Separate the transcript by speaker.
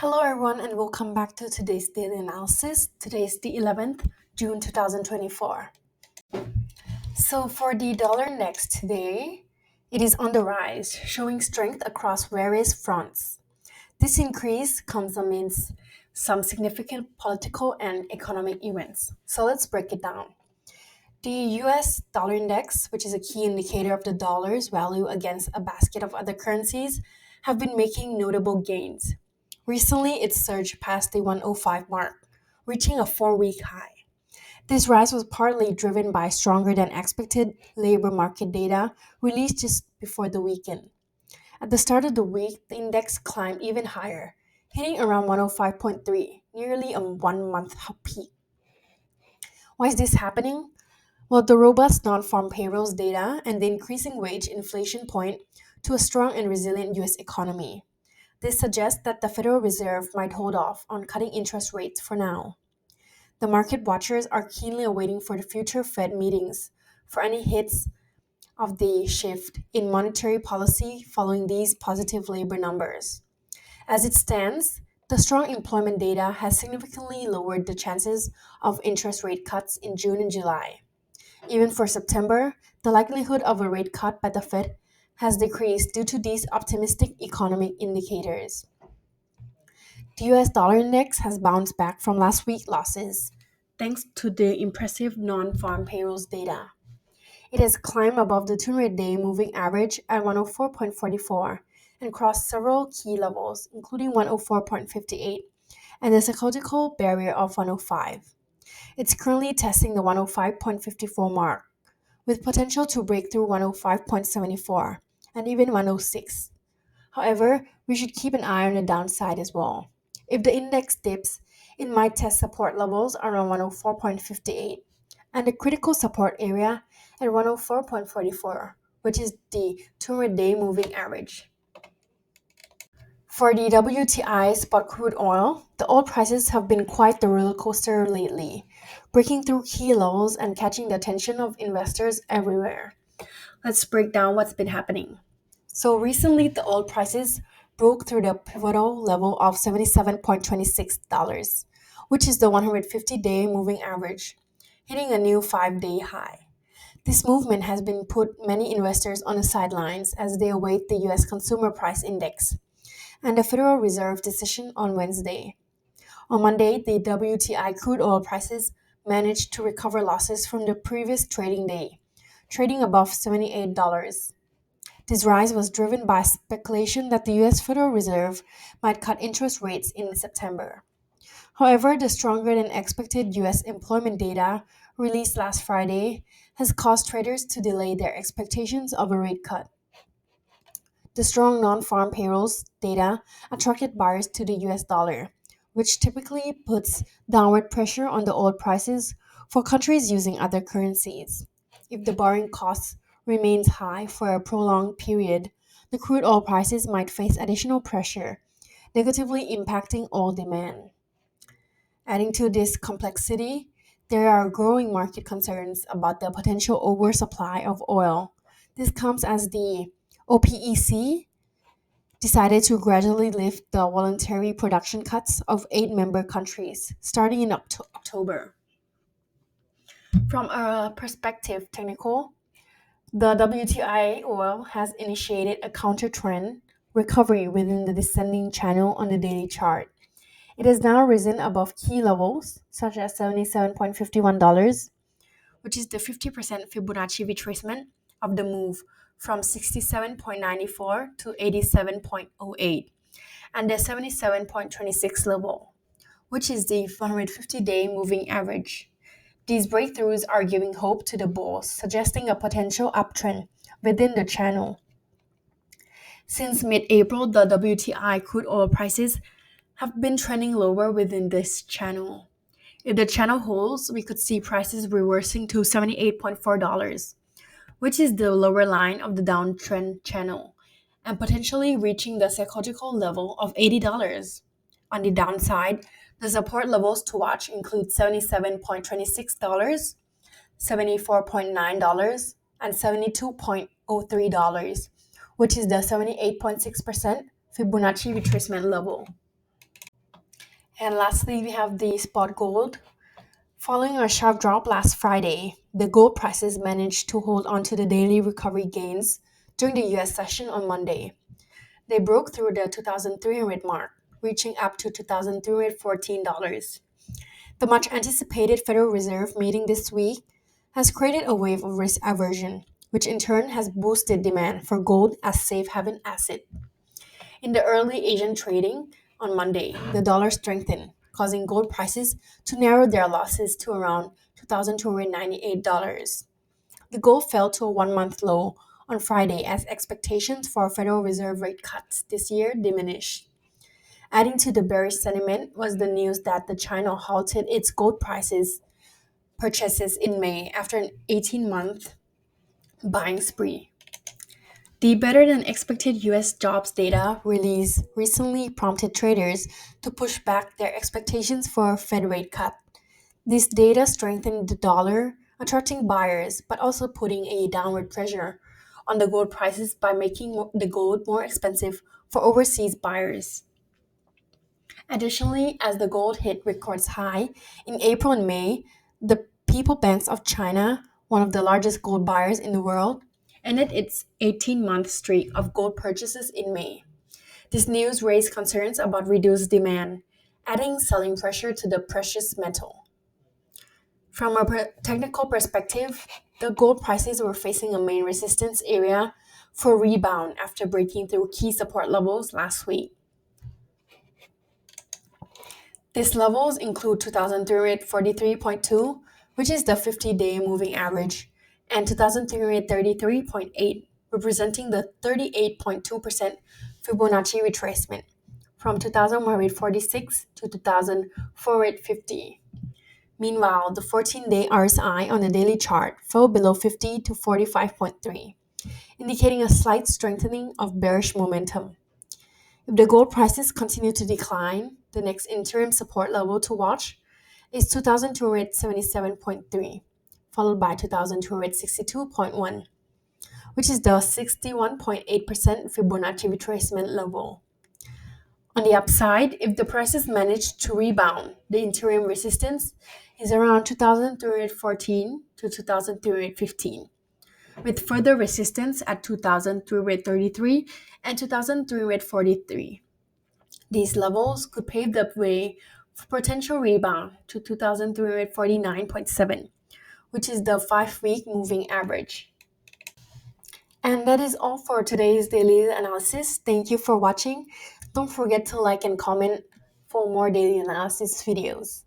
Speaker 1: Hello, everyone, and welcome back to today's daily analysis. Today is the 11th, June 2024. So, for the dollar index today, it is on the rise, showing strength across various fronts. This increase comes amidst some significant political and economic events. So, let's break it down. The US dollar index, which is a key indicator of the dollar's value against a basket of other currencies, have been making notable gains. Recently, it surged past the 105 mark, reaching a 4 week high. This rise was partly driven by stronger than expected labor market data released just before the weekend. At the start of the week, the index climbed even higher, hitting around 105.3, nearly a 1 month peak. Why is this happening? Well, the robust non farm payrolls data and the increasing wage inflation point to a strong and resilient US economy. This suggests that the Federal Reserve might hold off on cutting interest rates for now. The market watchers are keenly awaiting for the future Fed meetings for any hits of the shift in monetary policy following these positive labor numbers. As it stands, the strong employment data has significantly lowered the chances of interest rate cuts in June and July. Even for September, the likelihood of a rate cut by the Fed has decreased due to these optimistic economic indicators. The US dollar index has bounced back from last week's losses thanks to the impressive non farm payrolls data. It has climbed above the 200-day moving average at 104.44 and crossed several key levels, including 104.58 and the psychological barrier of 105. It's currently testing the 105.54 mark, with potential to break through 105.74 and even 106. However, we should keep an eye on the downside as well. If the index dips, it might test support levels around 104.58 and the critical support area at 104.44, which is the 200-day moving average. For the WTI spot crude oil, the oil prices have been quite the roller coaster lately, breaking through key levels and catching the attention of investors everywhere. Let's break down what's been happening. So recently, the oil prices broke through the pivotal level of $77.26, which is the 150-day moving average, hitting a new 5-day high. This movement has been put many investors on the sidelines as they await the US Consumer Price Index and the Federal Reserve decision on Wednesday. On Monday, the WTI crude oil prices managed to recover losses from the previous trading day, trading above $78. This rise was driven by speculation that the US Federal Reserve might cut interest rates in September. However, the stronger than expected US employment data released last Friday has caused traders to delay their expectations of a rate cut. The strong non farm payrolls data attracted buyers to the US dollar, which typically puts downward pressure on the oil prices for countries using other currencies. If the borrowing cost remains high for a prolonged period, the crude oil prices might face additional pressure, negatively impacting oil demand. Adding to this complexity, there are growing market concerns about the potential oversupply of oil. This comes as the OPEC decided to gradually lift the voluntary production cuts of 8 member countries starting in October. From a perspective technical, the WTI oil has initiated a counter trend recovery within the descending channel on the daily chart. It has now risen above key levels such as $77.51, which is the 50% Fibonacci retracement of the move from 67.94 to 87.08, and the 77.26 level, which is the 150-day moving average. These breakthroughs are giving hope to the bulls, suggesting a potential uptrend within the channel. Since mid-April, the WTI crude oil prices have been trending lower within this channel. If the channel holds, we could see prices reversing to $78.4, which is the lower line of the downtrend channel, and potentially reaching the psychological level of $80. On the downside, the support levels to watch include $77.26, $74.9, and $72.03, which is the 78.6% Fibonacci retracement level. And lastly, we have the spot gold. Following a sharp drop last Friday, the gold prices managed to hold on to the daily recovery gains during the US session on Monday. They broke through the 2,300 mark, reaching up to $2,314. The much anticipated Federal Reserve meeting this week has created a wave of risk aversion, which in turn has boosted demand for gold as safe haven asset. In the early Asian trading on Monday, the dollar strengthened, causing gold prices to narrow their losses to around $2,298. The gold fell to a 1 month low on Friday as expectations for Federal Reserve rate cuts this year diminished. Adding to the bearish sentiment was the news that the China halted its gold prices purchases in May after an 18-month buying spree. The better than expected US jobs data release recently prompted traders to push back their expectations for a Fed rate cut. This data strengthened the dollar, attracting buyers but also putting a downward pressure on the gold prices by making the gold more expensive for overseas buyers. Additionally, as the gold hit records high in April and May, the People Bank of China, one of the largest gold buyers in the world, ended its 18-month streak of gold purchases in May. This news raised concerns about reduced demand, adding selling pressure to the precious metal. From a technical perspective, the gold prices were facing a main resistance area for rebound after breaking through key support levels last week. These levels include 2,343.2, which is the 50-day moving average, and 2,333.8, representing the 38.2% Fibonacci retracement from 2,146 to 2,450. Meanwhile, the 14-day RSI on the daily chart fell below 50 to 45.3, indicating a slight strengthening of bearish momentum. If the gold prices continue to decline, the next interim support level to watch is 2,277.3, followed by 2,262.1, which is the 61.8% Fibonacci retracement level. On the upside, if the prices manage to rebound, the interim resistance is around 2,314 to 2,315, with further resistance at 2,333 and 2,343. These levels could pave the way for potential rebound to 2,349.7, which is the 5-week moving average. And that is all for today's daily analysis. Thank you for watching. Don't forget to like and comment for more daily analysis videos.